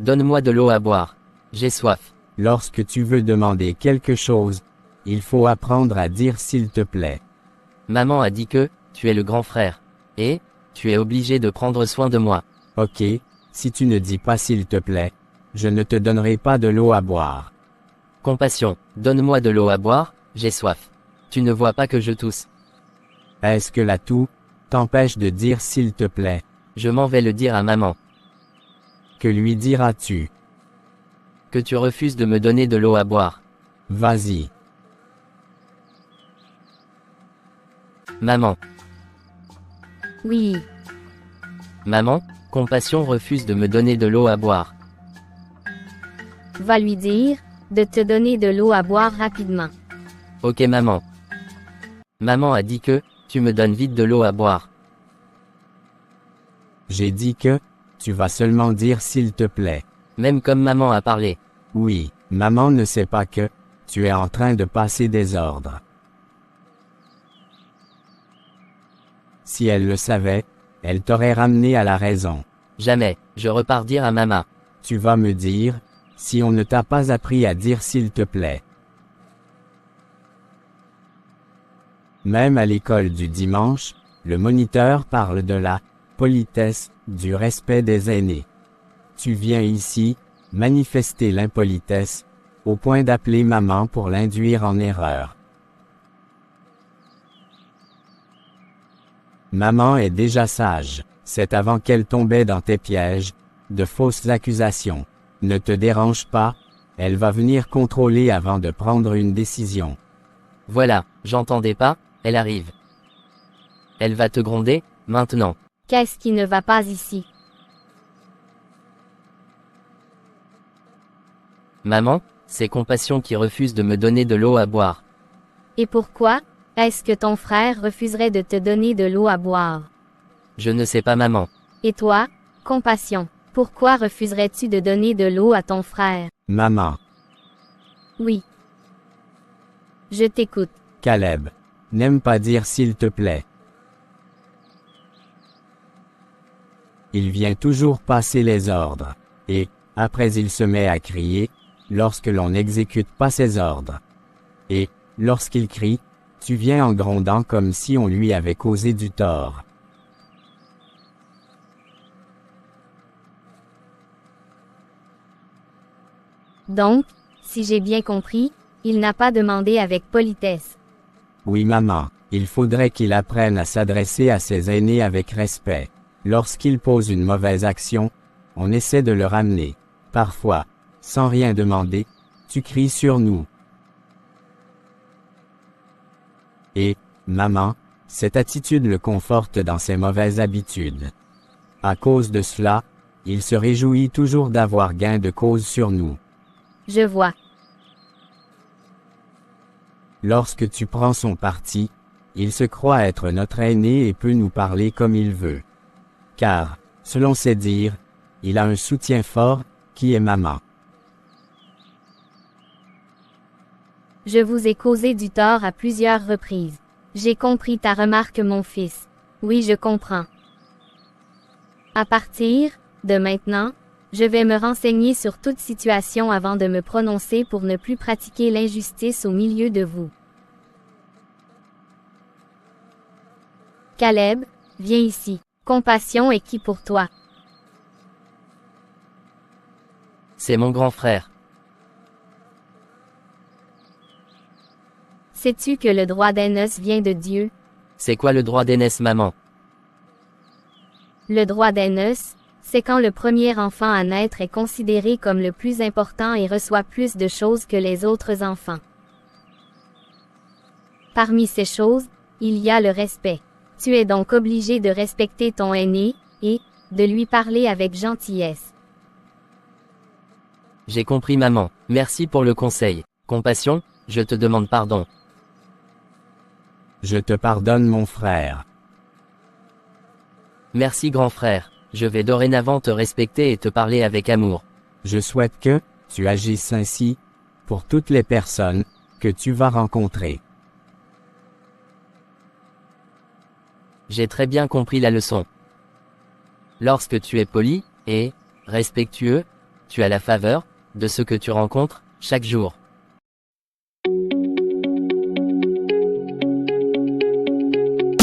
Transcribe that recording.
Donne-moi de l'eau à boire. J'ai soif. Lorsque tu veux demander quelque chose, il faut apprendre à dire s'il te plaît. Maman a dit que, tu es le grand frère. Et, tu es obligé de prendre soin de moi. Ok, si tu ne dis pas s'il te plaît, je ne te donnerai pas de l'eau à boire. Compassion, donne-moi de l'eau à boire, j'ai soif. Tu ne vois pas que je tousse. Est-ce que la toux t'empêche de dire s'il te plaît? Je m'en vais le dire à maman. Que lui diras-tu? Que tu refuses de me donner de l'eau à boire. Vas-y. Maman. Oui. Maman, Compassion refuse de me donner de l'eau à boire. Va lui dire de te donner de l'eau à boire rapidement. Ok maman. Maman a dit que, tu me donnes vite de l'eau à boire. J'ai dit que, tu vas seulement dire s'il te plaît. Même comme maman a parlé. Oui, maman ne sait pas que, tu es en train de passer des ordres. Si elle le savait, elle t'aurait ramené à la raison. Jamais, je repars dire à maman. Tu vas me dire, si on ne t'a pas appris à dire s'il te plaît. Même à l'école du dimanche, le moniteur parle de la politesse, du respect des aînés. Tu viens ici, manifester l'impolitesse, au point d'appeler maman pour l'induire en erreur. Maman est déjà sage, c'est avant qu'elle tombait dans tes pièges, de fausses accusations. Ne te dérange pas, elle va venir contrôler avant de prendre une décision. Voilà, j'entendais pas, elle arrive. Elle va te gronder, maintenant. Qu'est-ce qui ne va pas ici? Maman, c'est Compassion qui refuse de me donner de l'eau à boire. Et pourquoi est-ce que ton frère refuserait de te donner de l'eau à boire? Je ne sais pas maman. Et toi, Compassion, pourquoi refuserais-tu de donner de l'eau à ton frère? Maman. Oui. Je t'écoute. Caleb. N'aime pas dire s'il te plaît. Il vient toujours passer les ordres. Et, après il se met à crier, lorsque l'on n'exécute pas ses ordres. Et, lorsqu'il crie, tu viens en grondant comme si on lui avait causé du tort. Donc, si j'ai bien compris, il n'a pas demandé avec politesse. Oui maman, il faudrait qu'il apprenne à s'adresser à ses aînés avec respect. Lorsqu'il pose une mauvaise action, on essaie de le ramener. Parfois, sans rien demander, tu cries sur nous. Et, maman, cette attitude le conforte dans ses mauvaises habitudes. À cause de cela, il se réjouit toujours d'avoir gain de cause sur nous. Je vois. Lorsque tu prends son parti, il se croit être notre aîné et peut nous parler comme il veut. Car, selon ses dires, il a un soutien fort, qui est maman. Je vous ai causé du tort à plusieurs reprises. J'ai compris ta remarque, mon fils. Oui, je comprends. À partir de maintenant, je vais me renseigner sur toute situation avant de me prononcer pour ne plus pratiquer l'injustice au milieu de vous. Caleb, viens ici. Compassion est qui pour toi? C'est mon grand frère. Sais-tu que le droit d'aînesse vient de Dieu? C'est quoi le droit d'aînesse maman? Le droit d'aînesse, c'est quand le premier enfant à naître est considéré comme le plus important et reçoit plus de choses que les autres enfants. Parmi ces choses, il y a le respect. Tu es donc obligé de respecter ton aîné, et de lui parler avec gentillesse. J'ai compris maman, merci pour le conseil. Compassion, je te demande pardon. Je te pardonne mon frère. Merci grand frère, je vais dorénavant te respecter et te parler avec amour. Je souhaite que, tu agisses ainsi, pour toutes les personnes, que tu vas rencontrer. J'ai très bien compris la leçon. Lorsque tu es poli, et respectueux, Tu as la faveur de ce que tu rencontres chaque jour.